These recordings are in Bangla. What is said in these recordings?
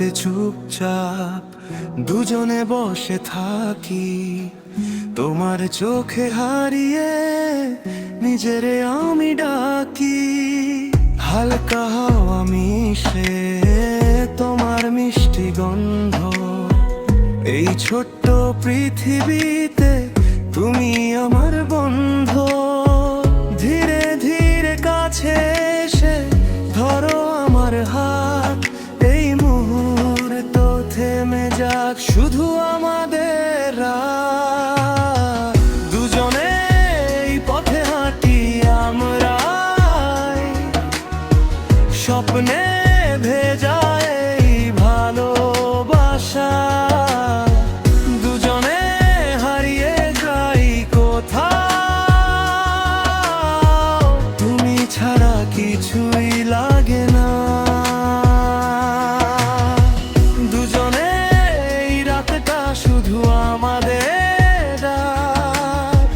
রাতে চুপচাপ দুজনে বসে থাকি, তোমার চোখে হারিয়ে নিজেরে আমি ডাকি। হালকা হাওয়া মিশে তোমার মিষ্টি গন্ধ, এই ছোট্ট পৃথিবীতে তুমি আমার বন্ধু। ধীরে ধীরে কাছে এসে ধরো আমার হাত, এই মুহূর্ত থেমে যাক শুধু আমাদের রাত। দুজনে এই পথে হাঁটি আমরা, স্বপ্নে ভেজা এই ভালোবাসা। দুজনে হারিয়ে যাই কোথাও, তুমি ছাড়া কিছুই লাগে না। দুজনে এই রাতটা শুধু আমাদের রাত,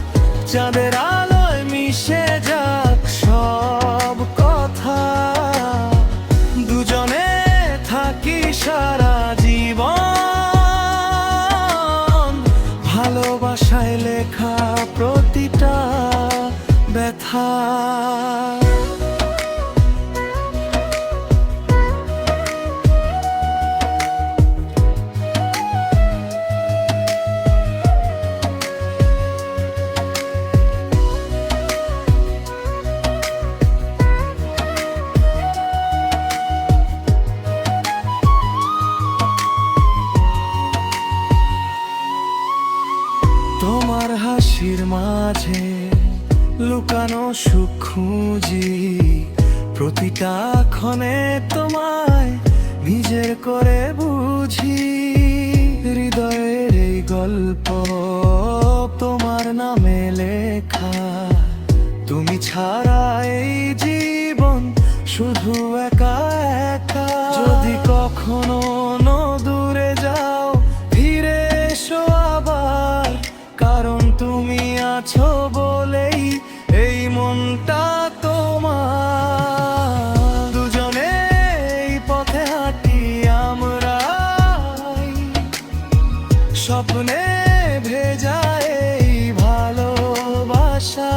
চাঁদের আলোয় মিশে যাক সব কথা। দুজনে থাকি সারা জীবন, ভালোবাসায় লেখা প্রতিটা ব্যথা। তোমার হাসির মাঝে লুকানো সুখ খুঁজি, প্রতিটা ক্ষণে তোমায় নিজের করে বুঝি। হৃদয়ের এই গল্প তোমার নামে লেখা, তুমি ছাড়া এই জীবন শুধু একা একা। যদি কখনো দূরে যাও ফিরে এসো আবার, কারণ তুমি আছো বলেই এই মনটা তোমার। দুজনে এই পথে হাঁটি আমরা, স্বপ্নে ভেজা এই ভালোবাসা।